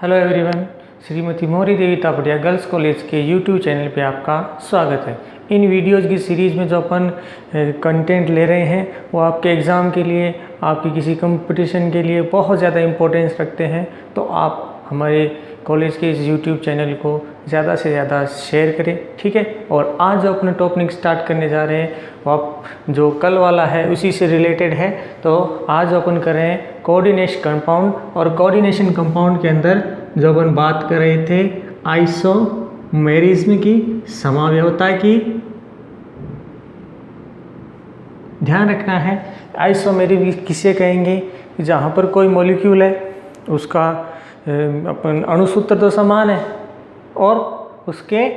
Hello everyone, Shrimati मोहरी देवी Tapadia girls college के YouTube channel पे आपका स्वागत है। इन वीडियोज़ की सीरीज़ में जो अपन कंटेंट ले रहे हैं वो आपके एग्ज़ाम के लिए, आपकी किसी कंपटीशन के लिए बहुत ज़्यादा इम्पोर्टेंस रखते हैं। तो आप हमारे कॉलेज के इस यूट्यूब चैनल को ज़्यादा से ज़्यादा शेयर करें, ठीक है। और आज जो अपने टॉपिक स्टार्ट करने जा रहे हैं वो आप जो कल वाला है उसी से रिलेटेड है। तो आज अपन कर रहे हैं कोऑर्डिनेशन कंपाउंड, और कोऑर्डिनेशन कंपाउंड के अंदर जो अपन बात कर रहे थे आइसोमेरिज्म की, समावयवता की। ध्यान रखना है आइसोमेरिज्म किसे कहेंगे, जहाँ पर कोई मॉलिक्यूल है उसका अपन अणुसूत्र तो समान है और उसके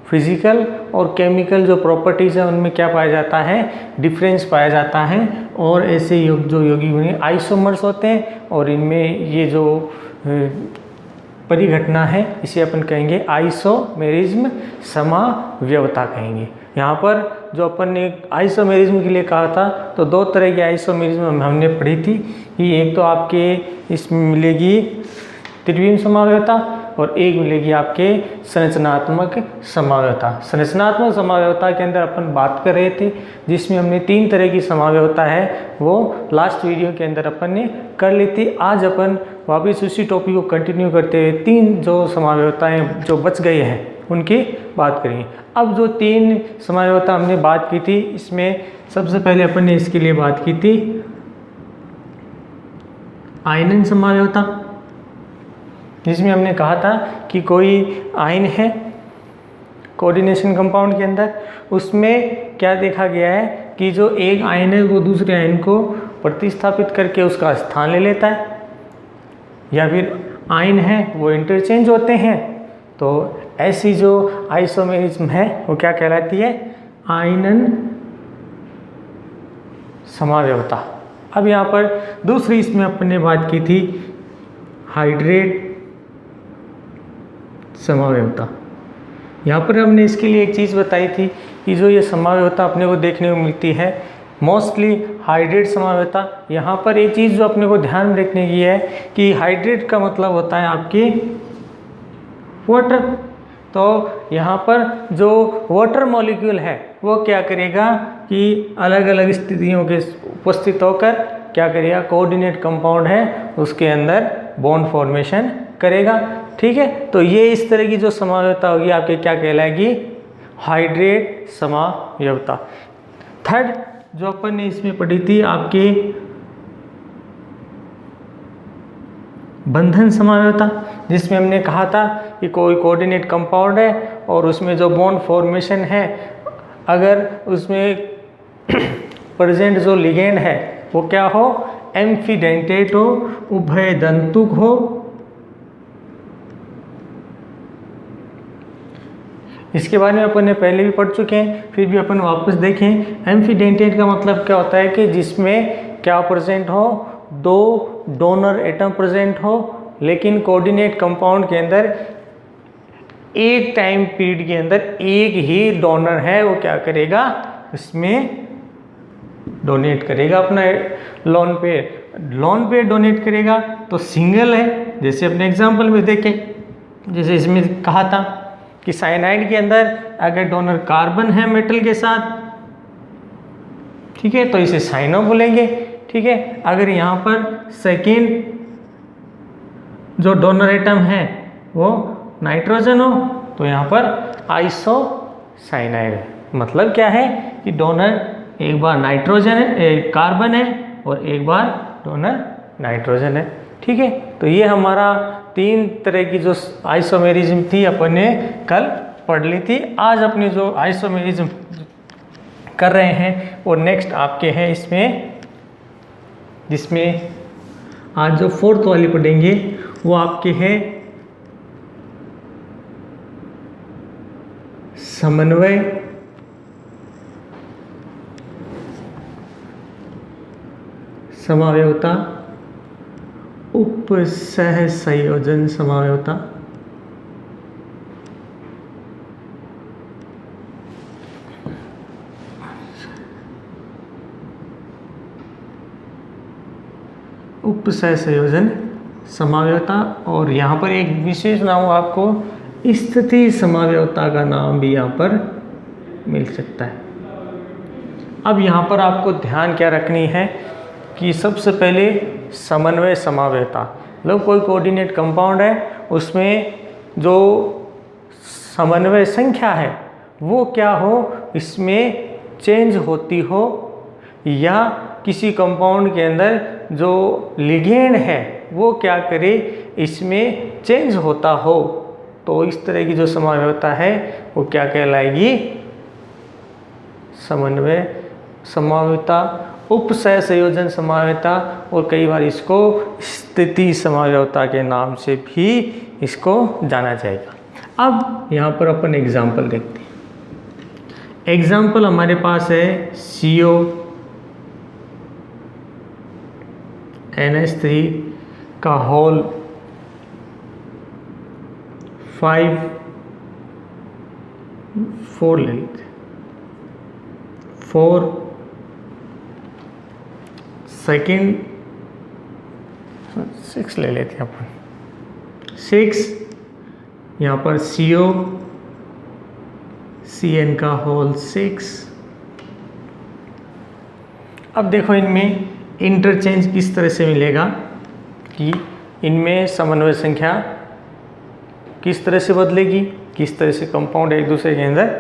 फिजिकल और केमिकल जो प्रॉपर्टीज़ है उनमें क्या पाया जाता है, डिफरेंस पाया जाता है। और ऐसे जो यौगिक आइसोमर्स होते हैं और इनमें ये जो परिघटना है इसे अपन कहेंगे आइसोमेरिज्म, समावयवता कहेंगे। यहाँ पर जो अपन ने आइसोमेरिज्म के लिए कहा था तो दो तरह की आइसोमेरिज्म हमने पढ़ी थी कि एक तो आपके इसमें मिलेगी त्रिविम समावयवता और एक मिलेगी आपके संरचनात्मक समावयवता। संरचनात्मक समावयवता के अंदर अपन बात कर रहे थे जिसमें हमने तीन तरह की समावयवता है वो लास्ट वीडियो के अंदर अपन ने कर ली थी। आज अपन वापस उसी टॉपिक को कंटिन्यू करते हुए तीन जो समावयवताएं जो बच गई हैं उनकी बात करेंगे। अब जो तीन समावयवता हमने बात की थी इसमें सबसे पहले अपन ने इसके लिए बात की थी आयनन समावयवता, जिसमें हमने कहा था कि कोई आयन है कोऑर्डिनेशन कंपाउंड के अंदर, उसमें क्या देखा गया है कि जो एक आयन है वो दूसरे आयन को प्रतिस्थापित करके उसका स्थान ले लेता है, या फिर आयन है वो इंटरचेंज होते हैं। तो ऐसी जो आइसोमेरिज्म है वो क्या कहलाती है, आयनन समावयवता। अब यहाँ पर दूसरी इसमें अपन ने बात की थी हाइड्रेट समावयवता। यहाँ पर हमने इसके लिए एक चीज़ बताई थी कि जो ये समावयवता अपने को देखने को मिलती है मोस्टली हाइड्रेट समावयवता। यहाँ पर एक चीज़ जो अपने को ध्यान में रखने की है कि हाइड्रेट का मतलब होता है आपकी वाटर। तो यहाँ पर जो वाटर मॉलिक्यूल है वो क्या करेगा कि अलग अलग स्थितियों के उपस्थित होकर क्या करेगा, कोऑर्डिनेट कंपाउंड है उसके अंदर बॉन्ड फॉर्मेशन करेगा, ठीक है। तो ये इस तरह की जो समावयवता होगी आपके क्या कहलाएगी, हाइड्रेट समावयवता। थर्ड जो अपन ने इसमें पढ़ी थी आपके बंधन समावयवता, जिसमें हमने कहा था कि कोई कोऑर्डिनेट कंपाउंड है और उसमें जो बॉन्ड फॉर्मेशन है अगर उसमें प्रेजेंट जो लिगेंड है वो क्या हो, एम्फीडेंटेट हो, उभय दंतुक हो। इसके बारे में अपन ने पहले भी पढ़ चुके हैं, फिर भी अपन वापस देखें। एम्फीडेंटेट का मतलब क्या होता है कि जिसमें क्या प्रेजेंट हो, दो डोनर एटम प्रेजेंट हो, लेकिन कोऑर्डिनेट कंपाउंड के अंदर एक टाइम पीरियड के अंदर एक ही डोनर है वो क्या करेगा, इसमें डोनेट करेगा अपना लोन पेयर डोनेट करेगा। तो सिंगल है, जैसे अपने एग्जांपल में देखें, जैसे इसमें कहा था कि साइनाइड के अंदर अगर डोनर कार्बन है मेटल के साथ, ठीक है, तो इसे साइनो बोलेंगे, ठीक है। अगर यहाँ पर सेकेंड जो डोनर एटम है वो नाइट्रोजन हो तो यहाँ पर आइसोसाइनाइड है। मतलब क्या है कि डोनर एक बार नाइट्रोजन है, कार्बन है और एक बार डोनर नाइट्रोजन है, ठीक है। तो ये हमारा तीन तरह की जो आइसोमेरिज्म थी अपन ने कल पढ़ ली थी। आज अपनी जो आइसोमेरिज्म कर रहे हैं वो नेक्स्ट आपके हैं इसमें, जिसमें आज जो फोर्थ वाली पढ़ेंगे वो आपके हैं समन्वय समावयवता, उपसह संयोजन समावयवता। उपसह संयोजन समावयवता, और यहाँ पर एक विशेष नाम आपको स्थिति समावयवता का नाम भी यहाँ पर मिल सकता है। अब यहाँ पर आपको ध्यान क्या रखनी है कि सबसे पहले समन्वय समावयवता, मतलब कोई कोऑर्डिनेट कंपाउंड है उसमें जो समन्वय संख्या है वो क्या हो, इसमें चेंज होती हो, या किसी कंपाउंड के अंदर जो लिगेंड है वो क्या करे, इसमें चेंज होता हो, तो इस तरह की जो समावयवता है वो क्या कहलाएगी, समन्वय समावयवता, उपसह संयोजन समावयवता, और कई बार इसको स्थिति समावयवता के नाम से भी इसको जाना जाएगा। अब यहाँ पर अपन एग्जाम्पल देखते हैं। एग्जाम्पल हमारे पास है CO NH3 का होल 4 ले लेते, 4 सेकेंड 6 ले लेते हैं अपन, 6 यहाँ पर CO CN का होल 6। अब देखो इनमें इंटरचेंज किस तरह से मिलेगा कि इनमें समन्वय संख्या किस तरह से बदलेगी, किस तरह से कंपाउंड एक दूसरे के अंदर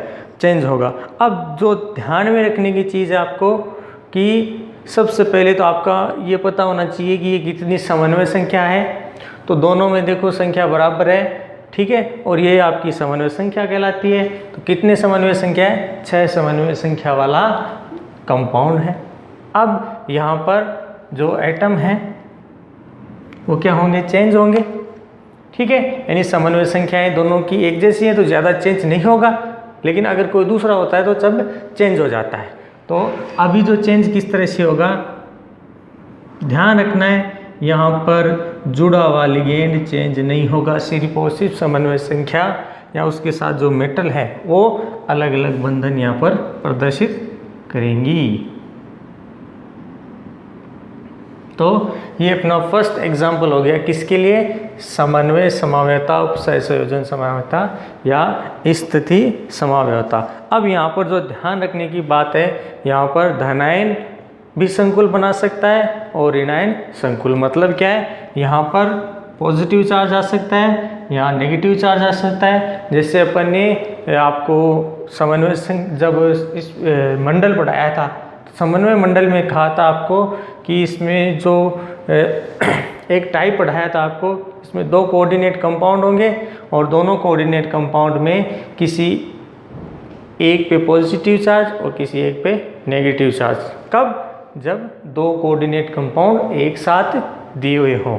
चेंज होगा। अब जो ध्यान में रखने की चीज़ है आपको कि सबसे पहले तो आपका ये पता होना चाहिए कि ये कितनी समन्वय संख्या है, तो दोनों में देखो संख्या बराबर है, ठीक है, और ये आपकी समन्वय संख्या कहलाती है। तो कितने समन्वय संख्या है, 6 समन्वय संख्या वाला कंपाउंड है। अब यहाँ पर जो एटम है वो क्या होंगे, चेंज होंगे, ठीक है, यानी समन्वय संख्याएं दोनों की एक जैसी है तो ज़्यादा चेंज नहीं होगा, लेकिन अगर कोई दूसरा होता है तो सब चेंज हो जाता है। तो अभी जो चेंज किस तरह से होगा, ध्यान रखना है, यहाँ पर जुड़ा हुआ लिगेंड चेंज नहीं होगा, सिर्फ और सिर्फ समन्वय संख्या या उसके साथ जो मेटल है वो अलग अलग बंधन यहाँ पर प्रदर्शित करेंगी। तो ये अपना फर्स्ट एग्जाम्पल हो गया किसके लिए, समन्वय समावयवता, उपसह संयोजन समावयवता या स्थिति समावयवता। अब यहाँ पर जो ध्यान रखने की बात है, यहाँ पर धनायन भी संकुल बना सकता है और ऋणायन संकुल, मतलब क्या है, यहाँ पर पॉजिटिव चार्ज आ सकता है, यहाँ नेगेटिव चार्ज आ सकता है। जैसे अपन ने आपको समन्वय जब इस मंडल पढ़ाया था, समन्वय मंडल में कहा था आपको कि इसमें जो एक टाइप पढ़ाया था आपको, इसमें 2 कोऑर्डिनेट कंपाउंड होंगे और दोनों कोऑर्डिनेट कंपाउंड में किसी एक पे पॉजिटिव चार्ज और किसी एक पे नेगेटिव चार्ज। कब, जब 2 कोऑर्डिनेट कंपाउंड एक साथ दिए हुए हों।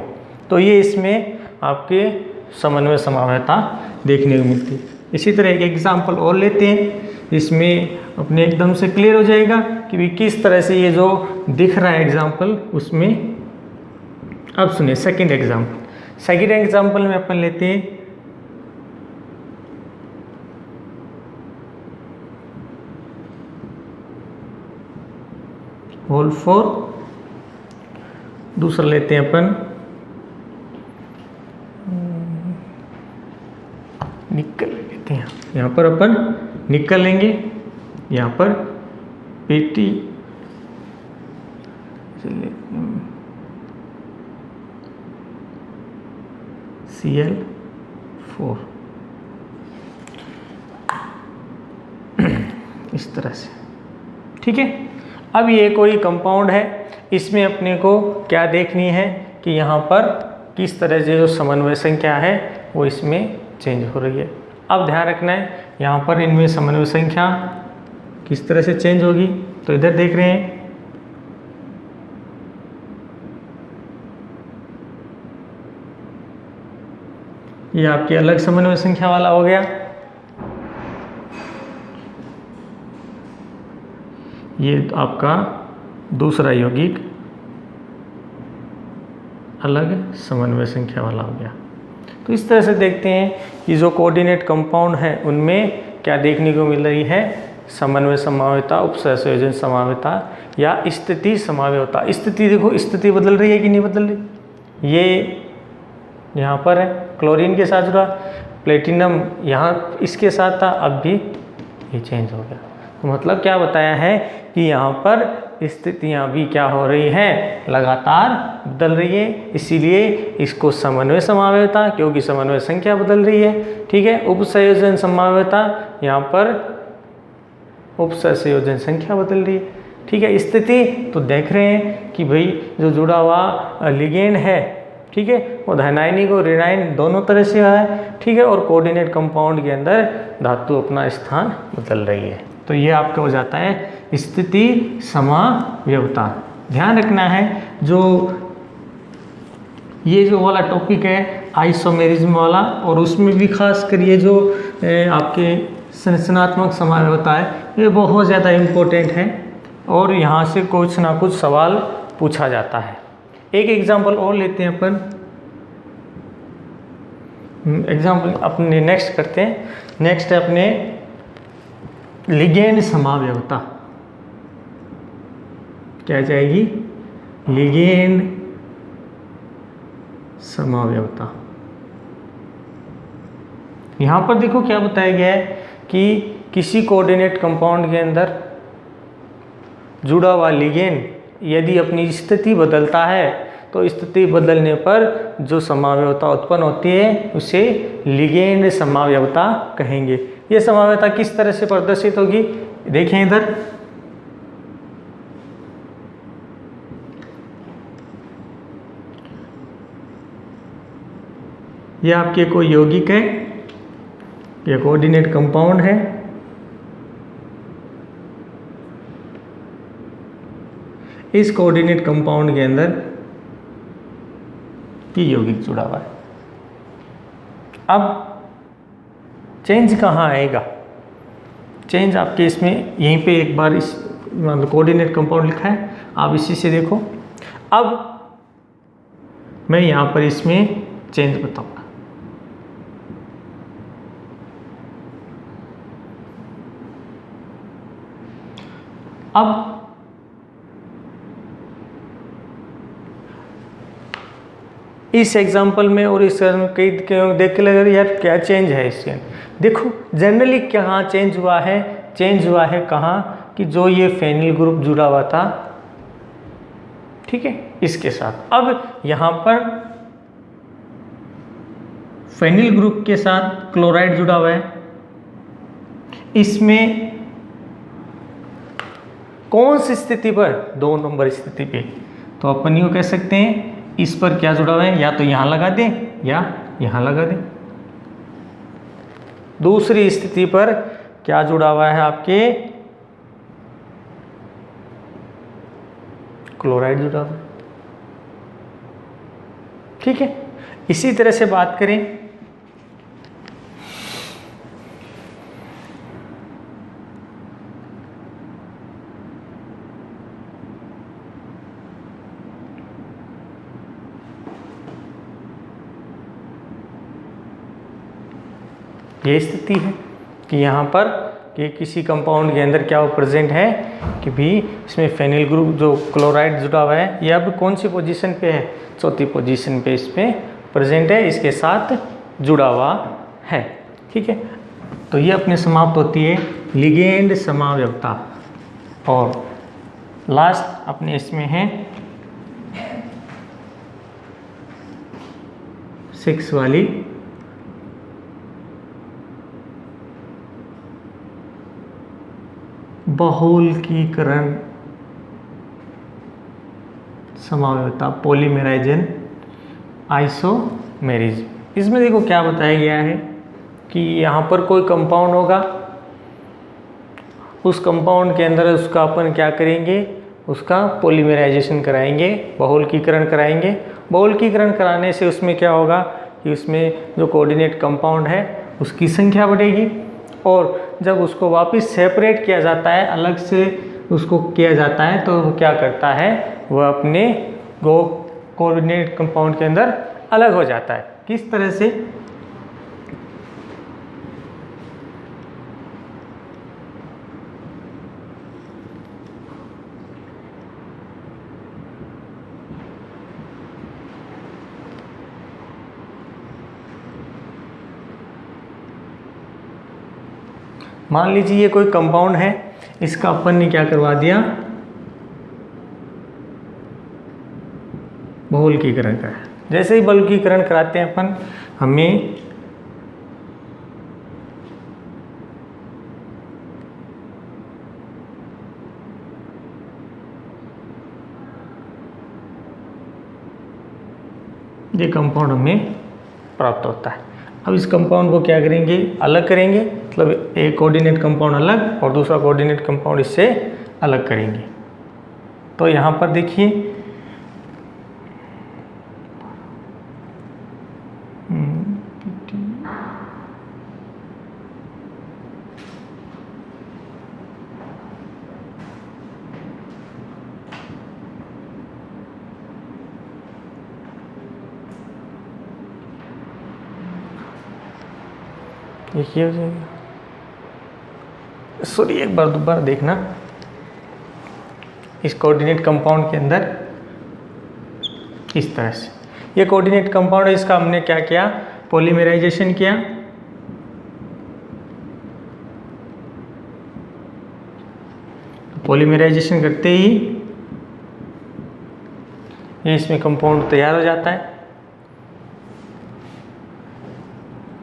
तो ये इसमें आपके समन्वय समावयवता देखने को मिलती है। इसी तरह एक एग्जाम्पल और लेते हैं, इसमें अपने एकदम से क्लियर हो जाएगा कि भी किस तरह से ये जो दिख रहा है एग्जाम्पल उसमें। अब सुनिए सेकंड एग्जाम्पल में अपन लेते हैं होल 4, दूसरा लेते हैं अपन निकल लेते हैं, यहाँ पर अपन निकल लेंगे, यहाँ पर PT Cl4 इस तरह से, ठीक है। अब ये कोई कंपाउंड है, इसमें अपने को क्या देखनी है कि यहाँ पर किस तरह से जो समन्वय संख्या है वो इसमें चेंज हो रही है। अब ध्यान रखना है यहाँ पर इनमें समन्वय संख्या किस तरह से चेंज होगी, तो इधर देख रहे हैं ये आपकी अलग समन्वय संख्या वाला हो गया, ये आपका दूसरा यौगिक अलग समन्वय संख्या वाला हो गया। तो इस तरह से देखते हैं कि जो कोऑर्डिनेट कंपाउंड है उनमें क्या देखने को मिल रही है, समन्वय समावयवता, उपसह संयोजन समावयवता या स्थिति समावयवता। स्थिति देखो, स्थिति बदल रही है कि नहीं बदल रही, ये यहाँ पर है, क्लोरीन के साथ जुड़ा, प्लेटिनम यहाँ इसके साथ था, अब भी ये चेंज हो गया। तो मतलब क्या बताया है कि यहाँ पर स्थितियाँ भी क्या हो रही हैं, लगातार बदल रही है, इसीलिए इसको समन्वय समावयवता, क्योंकि समन्वय संख्या बदल रही है। ठीक है, उपसंयोजन समावयवता, यहाँ पर उपसंयोजन संख्या बदल रही है। ठीक है, स्थिति तो देख रहे हैं कि भाई जो जुड़ा हुआ लिगेंड है, ठीक है, वो धानायनिक और ऋणायन दोनों तरह से है। ठीक है, और कोऑर्डिनेट कंपाउंड के अंदर धातु अपना स्थान बदल रही है। तो ये आपका हो जाता है स्थिति समावयवता। ध्यान रखना है जो ये जो वाला टॉपिक है आइसोमेरिज्म वाला, और उसमें भी खास कर ये जो आपके संरचनात्मक समावयवता है, ये बहुत ज़्यादा इम्पोर्टेंट है और यहाँ से कुछ ना कुछ सवाल पूछा जाता है। एक एग्जाम्पल और लेते हैं अपन, एग्जाम्पल अपने नेक्स्ट करते हैं। नेक्स्ट है अपने लिगेंड समावयवता। क्या जाएगी, लिगेंड समावयवता। यहाँ पर देखो क्या बताया गया है कि किसी कोऑर्डिनेट कंपाउंड के अंदर जुड़ा हुआ लिगेंड यदि अपनी स्थिति बदलता है तो स्थिति बदलने पर जो समावयवता उत्पन्न होती है उसे लिगेंड समावयवता कहेंगे। ये समावयवता किस तरह से प्रदर्शित होगी, देखें इधर। ये आपके कोई यौगिक है, ये कोऑर्डिनेट कंपाउंड है, इस कोऑर्डिनेट कंपाउंड के अंदर ये यौगिक जुड़ा हुआ है। अब चेंज कहाँ आएगा, चेंज आपके इसमें यहीं पे एक बार इस मतलब कोऑर्डिनेट कंपाउंड लिखा है, आप इसी से देखो। अब मैं यहाँ पर इसमें चेंज बताऊंगा। अब इस एग्जाम्पल में और इस कई देख के लग रहा है यार क्या चेंज है इसके। देखो जनरली कहाँ चेंज हुआ है, चेंज हुआ है कहाँ कि जो ये फेनिल ग्रुप जुड़ा हुआ था, ठीक है, इसके साथ। अब यहाँ पर फेनिल ग्रुप के साथ क्लोराइड जुड़ा हुआ है, इसमें कौन सी स्थिति पर, 2 नंबर स्थिति पे, तो अपन यूँ कह सकते हैं इस पर क्या जुड़ा हुआ है, या तो यहाँ लगा दें या यहाँ लगा दें। दूसरी स्थिति पर क्या जुड़ा हुआ है, आपके क्लोराइड जुड़ा हुआ है। ठीक है, इसी तरह से बात करें ये स्थिति है कि यहाँ पर कि किसी कंपाउंड के अंदर क्या वो प्रेजेंट है कि भी इसमें फेनिल ग्रुप जो क्लोराइड जुड़ा हुआ है, ये अब कौन सी पोजीशन पे है, चौथी पोजीशन पे इस पे प्रेजेंट है, इसके साथ जुड़ा हुआ है। ठीक है, तो ये अपने समाप्त होती है लिगेंड समावयवता। और लास्ट अपने इसमें है 6 वाली बहुलकीकरण समावयवता, पॉलीमेराइजन आइसोमेरिज्म। इसमें देखो क्या बताया गया है कि यहाँ पर कोई कंपाउंड होगा, उस कंपाउंड के अंदर उसका अपन क्या करेंगे, उसका पॉलीमेराइजेशन कराएंगे, बहुलकीकरण कराएंगे। बहुलकीकरण कराने से उसमें क्या होगा कि उसमें जो कोऑर्डिनेट कंपाउंड है उसकी संख्या बढ़ेगी, और जब उसको वापस सेपरेट किया जाता है, अलग से उसको किया जाता है, तो वो क्या करता है, वह अपने कोऑर्डिनेट कंपाउंड के अंदर अलग हो जाता है। किस तरह से, मान लीजिए ये कोई कंपाउंड है, इसका अपन ने क्या करवा दिया, बहुलकीकरण कराया। जैसे ही बहुलकीकरण कराते हैं अपन, हमें ये कंपाउंड हमें प्राप्त होता है। अब इस कंपाउंड को क्या करेंगे, अलग करेंगे, मतलब एक कोऑर्डिनेट कंपाउंड अलग और दूसरा कोऑर्डिनेट कंपाउंड इससे अलग करेंगे। तो यहाँ पर देखिए ये हो जाएगा, सॉरी एक बार दोबारा देखना, इस कोऑर्डिनेट कंपाउंड के अंदर इस तरह से ये कोऑर्डिनेट कंपाउंड है, इसका हमने क्या किया, पॉलीमराइजेशन किया। पॉलीमराइजेशन करते ही ये इसमें कंपाउंड तैयार हो जाता है।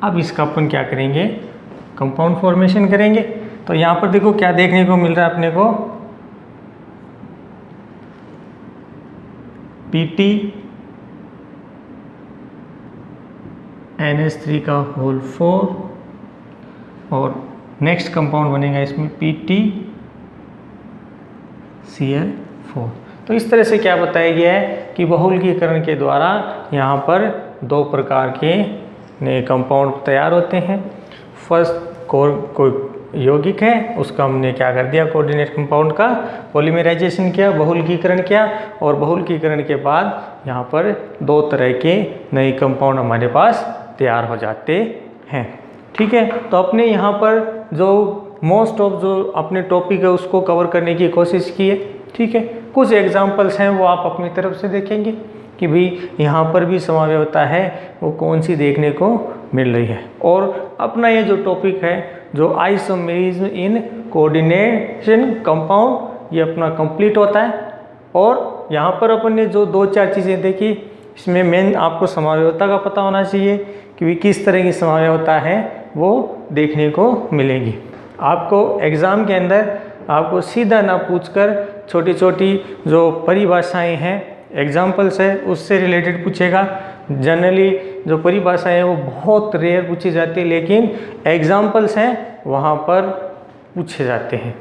अब इसका अपन क्या करेंगे, कंपाउंड फॉर्मेशन करेंगे। तो यहाँ पर देखो क्या देखने को मिल रहा है अपने को, Pt NH3 का होल 4 और नेक्स्ट कंपाउंड बनेगा इसमें PtCl4। तो इस तरह से क्या बताया गया है कि बहुलकीकरण के द्वारा यहाँ पर दो प्रकार के नए कंपाउंड तैयार होते हैं। फर्स्ट कोई यौगिक है, उसका हमने क्या कर दिया, कोऑर्डिनेट कंपाउंड का पॉलीमराइजेशन किया, बहुलकीकरण किया, और बहुलकीकरण के बाद यहाँ पर दो तरह के नए कंपाउंड हमारे पास तैयार हो जाते हैं। ठीक है, तो अपने यहाँ पर जो मोस्ट ऑफ जो अपने टॉपिक है उसको कवर करने की कोशिश की है। ठीक है, कुछ एग्जांपल्स हैं वो आप अपनी तरफ से देखेंगे कि भाई यहाँ पर भी समाव्यवता है वो कौन सी देखने को मिल रही है। और अपना ये जो टॉपिक है जो आइसोमेरिज्म इन कोऑर्डिनेशन कंपाउंड, ये अपना कंप्लीट होता है। और यहाँ पर अपन ने जो दो चार चीज़ें देखी, इसमें मेन आपको समाव्यवता का पता होना चाहिए कि भी किस तरह की समाव्यवता है वो देखने को मिलेगी। आपको एग्ज़ाम के अंदर आपको सीधा ना पूछकर छोटी छोटी जो परिभाषाएं हैं, एग्जाम्पल्स है, उससे रिलेटेड पूछेगा। जनरली जो परिभाषाएं हैं वो बहुत रेयर पूछी जाती है, लेकिन एग्जाम्पल्स हैं वहाँ पर पूछे जाते हैं।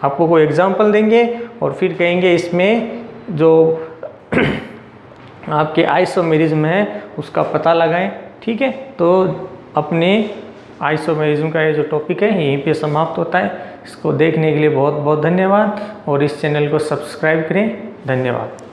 आपको कोई एग्जाम्पल देंगे और फिर कहेंगे इसमें जो आपके आइसोमेरिज्म है उसका पता लगाएं। ठीक है, तो अपने आइसोमेरिज्म का ये जो टॉपिक है यहीं पे समाप्त होता है। इसको देखने के लिए बहुत बहुत धन्यवाद और इस चैनल को सब्सक्राइब करें। धन्यवाद।